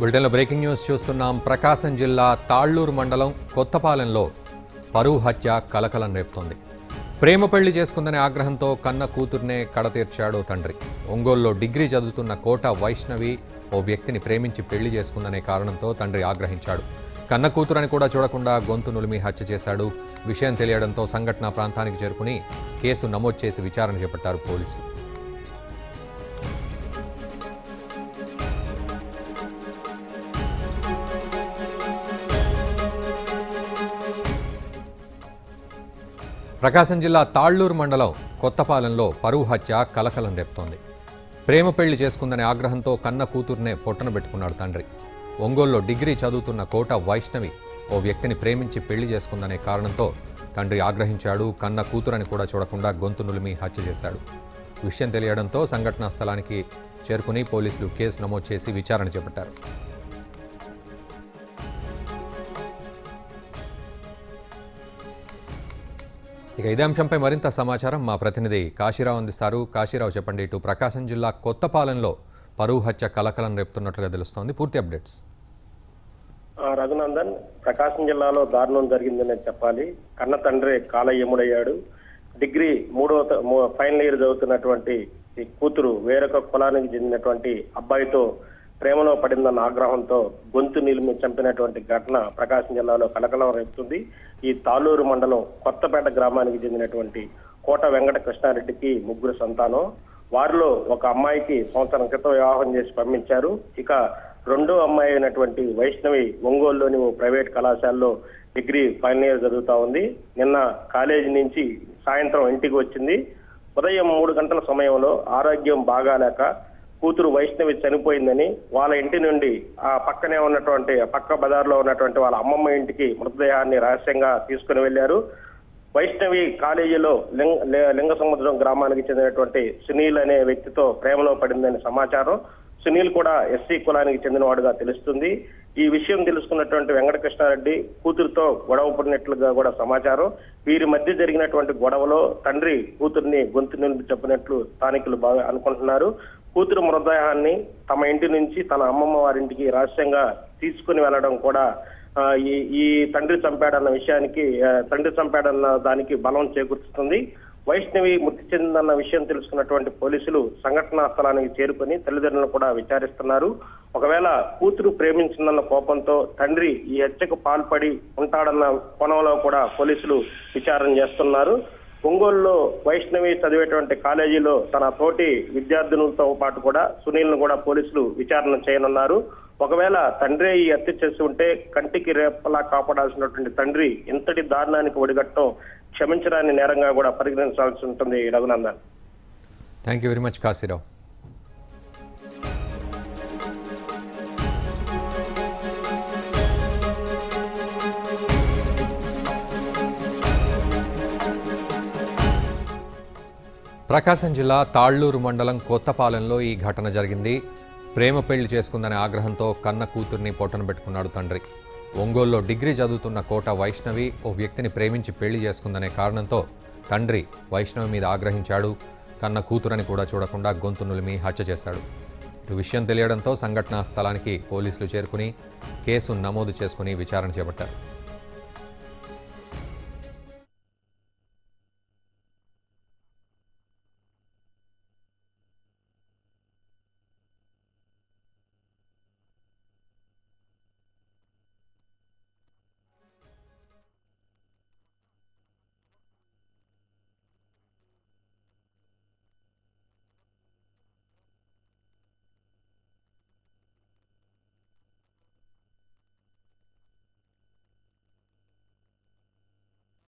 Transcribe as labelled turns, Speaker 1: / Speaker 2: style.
Speaker 1: బులెటిన్లో breaking news చూస్తున్నాం. ప్రకాశం జిల్లా తాళ్లూరు మండలం కొత్తపాలెంలో పరువు హత్య కలకలం రేపుతోంది. ప్రేమ పెళ్లి చేసుకుందనే ఆగ్రహంతో కన్న కూతుర్నే కడతీర్చాడు తండ్రి. ఒంగోలులో డిగ్రీ చదువుతున్న కోట వైష్ణవి ఓ వ్యక్తిని ప్రేమించి పెళ్లి చేసుకుందనే కారణంతో తండ్రి ఆగ్రహించాడు. కన్న కూతురని కూడా చూడకుండా గొంతు నులిమి హత్య చేశాడు. విషయం తెలియడంతో సంఘటనా ప్రాంతానికి చేరుకుని కేసు నమోదు చేసి విచారణ చేపట్టారు పోలీసులు. ప్రకాశం జిల్లా తాళ్లూరు మండలం కొత్తపాలెంలో పరువు హత్య కలకలం రేపుతోంది. ప్రేమ పెళ్లి చేసుకుందనే ఆగ్రహంతో కన్న కూతుర్నే పొట్టన పెట్టుకున్నాడు తండ్రి. ఒంగోలులో డిగ్రీ చదువుతున్న కోట వైష్ణవి ఓ వ్యక్తిని ప్రేమించి పెళ్లి చేసుకుందనే కారణంతో తండ్రి ఆగ్రహించాడు. కన్న కూతురని కూడా చూడకుండా గొంతు నులిమి హత్య చేశాడు. విషయం తెలియడంతో సంఘటనా స్థలానికి చేరుకుని పోలీసులు కేసు నమోదు చేసి విచారణ చేపట్టారు. ఇక ఇదే అంశంపై మరింత సమాచారం మా ప్రతినిధి కాశీరావు అందిస్తారు. కాశీరావు, చెప్పండి, ఇటు ప్రకాశం జిల్లా కొత్తపాలెంలో పరువు హత్య కలకలం రేపుతున్నట్లుగా తెలుస్తోంది. పూర్తి అప్డేట్స్.
Speaker 2: రఘునందన్, ప్రకాశం జిల్లాలో దారుణం జరిగిందని చెప్పాలి. కన్న తండ్రి కాలయముడయ్యాడు. డిగ్రీ ఫైనల్ ఇయర్ చదువుతున్నటువంటి కూతురు వేరొక కులానికి చెందినటువంటి అబ్బాయితో ప్రేమలో పడిందన్న ఆగ్రహంతో గొంతు నిలిమి చంపినటువంటి ఘటన ప్రకాశం జిల్లాలో కలకలం రేపుతుంది. ఈ తాళ్లూరు మండలం కొత్తపేట గ్రామానికి చెందినటువంటి కోట వెంకట కృష్ణారెడ్డికి 3 సంతానం. వారిలో ఒక అమ్మాయికి సంవత్సరం క్రితం వివాహం చేసి పంపించారు. ఇక రెండో అమ్మాయి అయినటువంటి వైష్ణవి ఒంగోలులోని ఓ ప్రైవేట్ కళాశాలలో డిగ్రీ ఫైనల్ ఇయర్ చదువుతా ఉంది. నిన్న కాలేజీ నుంచి సాయంత్రం ఇంటికి వచ్చింది. ఉదయం 3 గంటల సమయంలో ఆరోగ్యం బాగాలేక కూతురు వైష్ణవి చనిపోయిందని వాళ్ళ ఇంటి నుండి ఆ పక్కనే ఉన్నటువంటి పక్క బజార్లో ఉన్నటువంటి వాళ్ళ అమ్మమ్మ ఇంటికి మృతదేహాన్ని రహస్యంగా తీసుకుని వెళ్లారు. వైష్ణవి కాలేజీలో లింగసముద్రం గ్రామానికి చెందినటువంటి సునీల్ అనే వ్యక్తితో ప్రేమలో పడిందని సమాచారం. సునీల్ కూడా ఎస్సీ కులానికి చెందినవాడుగా తెలుస్తుంది. ఈ విషయం తెలుసుకున్నటువంటి వెంకటకృష్ణారెడ్డి కూతురుతో గొడవ పడినట్లుగా కూడా సమాచారం. వీరి మధ్య జరిగినటువంటి గొడవలో తండ్రి కూతుర్ని గొంతు నిలిపి చెప్పినట్లు స్థానికులు బాగా అనుకుంటున్నారు. కూతురు మృతదేహాన్ని తమ ఇంటి నుంచి తన అమ్మమ్మ వారింటికి రహస్యంగా తీసుకుని వెళ్లడం కూడా ఈ తండ్రి చంపాడన్న దానికి బలం చేకూరుస్తుంది. వైష్ణవి మృతి చెందిందన్న విషయం తెలుసుకున్నటువంటి పోలీసులు సంఘటనా స్థలానికి చేరుకుని తల్లిదండ్రులను కూడా విచారిస్తున్నారు. ఒకవేళ కూతురు ప్రేమించిందన్న కోపంతో తండ్రి ఈ హత్యకు పాల్పడి ఉంటాడన్న కోణంలో కూడా పోలీసులు విచారణ చేస్తున్నారు. ఒంగోలులో వైష్ణవి చదివేటువంటి కాలేజీలో తన తోటి విద్యార్థినులతో పాటు కూడా సునీల్ ను కూడా పోలీసులు విచారణ చేయనున్నారు. ఒకవేళ తండ్రి ఈ హత్య చేసి ఉంటే కంటికి రేపలా కాపాడాల్సినటువంటి తండ్రి ఇంతటి దారుణానికి ఒడిగట్టడం క్షమించడాన్ని నేరంగా కూడా పరిగణించాల్సి ఉంటుంది. Raghunandan,
Speaker 1: thank you very much Kashirao. Prakasam జిల్లా తాళ్లూరు మండలం కొత్తపాలెంలో ఈ ఘటన జరిగింది. ప్రేమ పెళ్లి చేసుకుందనే ఆగ్రహంతో కన్న కూతుర్ని పొట్టన పెట్టుకున్నాడు తండ్రి. ఒంగోలులో డిగ్రీ చదువుతున్న కోట వైష్ణవి ఓ వ్యక్తిని ప్రేమించి పెళ్లి చేసుకుందనే కారణంతో తండ్రి వైష్ణవి మీద ఆగ్రహించాడు. కన్న కూతురని కూడా చూడకుండా గొంతు నులిమి హత్య చేశాడు. ఇటు విషయం తెలియడంతో సంఘటనా స్థలానికి పోలీసులు చేరుకుని కేసు నమోదు చేసుకుని విచారణ చేపట్టారు.